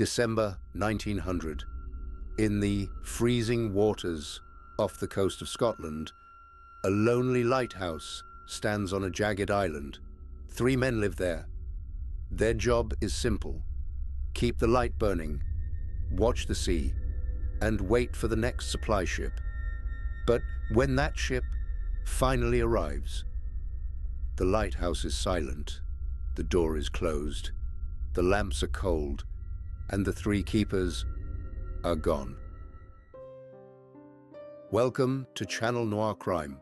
December 1900. In the freezing waters off the coast of Scotland, a lonely lighthouse stands on a jagged island. 3 men live there. Their job is simple: keep the light burning, watch the sea, and wait for the next supply ship. But when that ship finally arrives, the lighthouse is silent, the door is closed, the lamps are cold, and the 3 keepers are gone. Welcome to Channel Noir Crime.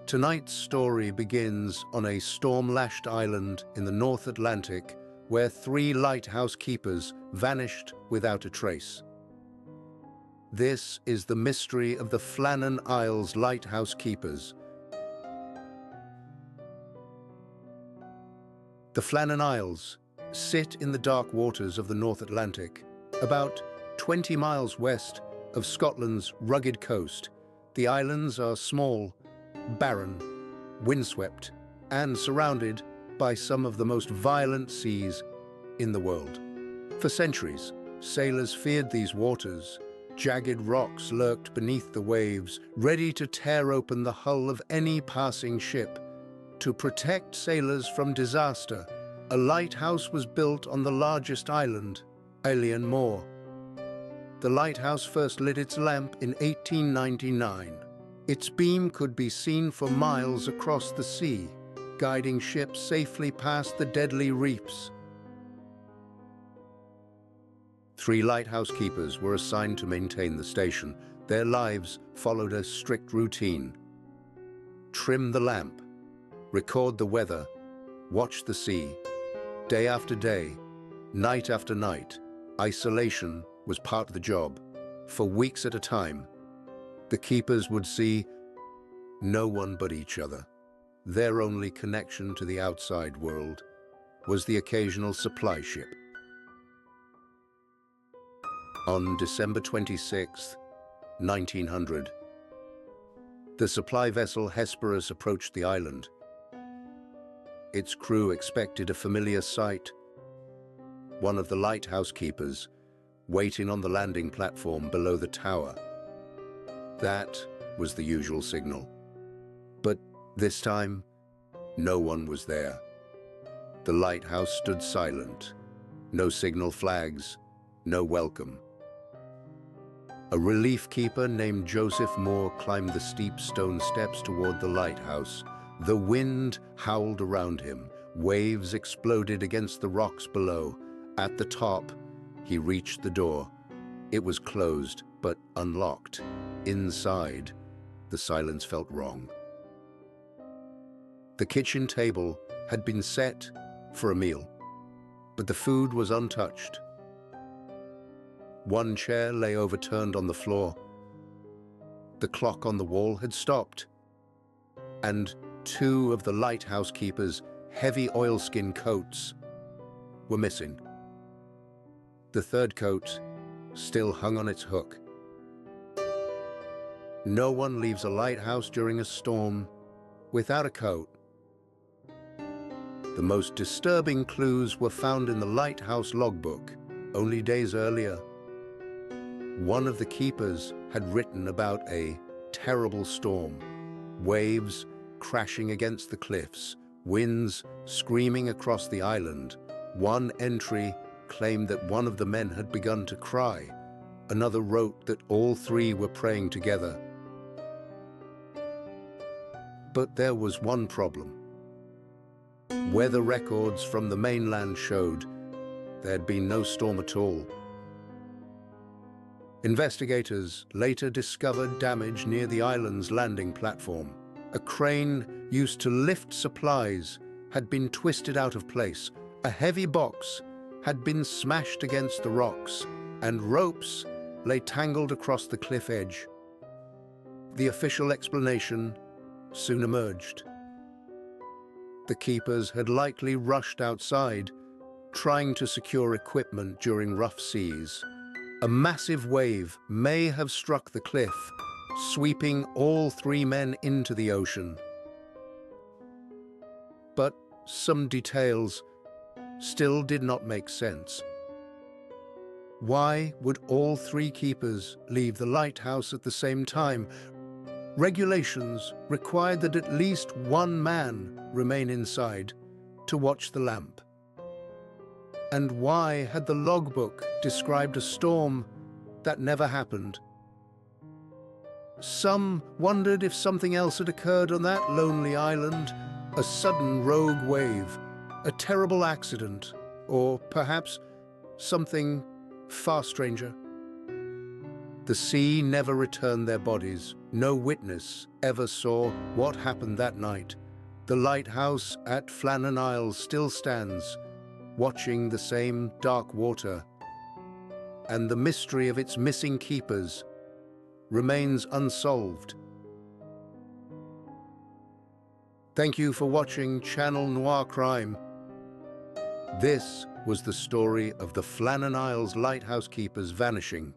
Tonight's story begins on a storm-lashed island in the North Atlantic where 3 lighthouse keepers vanished without a trace. This is the mystery of the Flannan Isles lighthouse keepers. The Flannan Isles sit in the dark waters of the North Atlantic, about 20 miles west of Scotland's rugged coast. The islands are small, barren, windswept, and surrounded by some of the most violent seas in the world. For centuries, sailors feared these waters. Jagged rocks lurked beneath the waves, ready to tear open the hull of any passing ship. To protect sailors from disaster, a lighthouse was built on the largest island, Alien Moor. The lighthouse first lit its lamp in 1899. Its beam could be seen for miles across the sea, guiding ships safely past the deadly reefs. 3 lighthouse keepers were assigned to maintain the station. Their lives followed a strict routine: trim the lamp, record the weather, watch the sea. Day after day, night after night, isolation was part of the job. For weeks at a time, the keepers would see no one but each other. Their only connection to the outside world was the occasional supply ship. On December 26, 1900, the supply vessel Hesperus approached the island. Its crew expected a familiar sight: one of the lighthouse keepers waiting on the landing platform below the tower. That was the usual signal. But this time, no one was there. The lighthouse stood silent. No signal flags, no welcome. A relief keeper named Joseph Moore climbed the steep stone steps toward the lighthouse. The wind howled around him. Waves exploded against the rocks below. At the top, he reached the door. It was closed, but unlocked. Inside, the silence felt wrong. The kitchen table had been set for a meal, but the food was untouched. One chair lay overturned on the floor. The clock on the wall had stopped, and 2 of the lighthouse keepers' heavy oilskin coats were missing. The 3rd coat still hung on its hook. No one leaves a lighthouse during a storm without a coat. The most disturbing clues were found in the lighthouse logbook. Only days earlier, one of the keepers had written about a terrible storm: waves crashing against the cliffs, winds screaming across the island. One entry claimed that one of the men had begun to cry. Another wrote that all 3 were praying together. But there was one problem. Weather records from the mainland showed there had been no storm at all. Investigators later discovered damage near the island's landing platform. A crane used to lift supplies had been twisted out of place. A heavy box had been smashed against the rocks, and ropes lay tangled across the cliff edge. The official explanation soon emerged. The keepers had likely rushed outside, trying to secure equipment during rough seas. A massive wave may have struck the cliff, sweeping all 3 men into the ocean. But some details still did not make sense. Why would all three keepers leave the lighthouse at the same time? Regulations required that at least one man remain inside to watch the lamp. And why had the logbook described a storm that never happened? Some wondered if something else had occurred on that lonely island, a sudden rogue wave, a terrible accident, or perhaps something far stranger. The sea never returned their bodies. No witness ever saw what happened that night. The lighthouse at Flannan Isles still stands, watching the same dark water, and the mystery of its missing keepers remains unsolved. Thank you for watching Channel Noir Crime. This was the story of the Flannan Isles lighthouse keepers vanishing.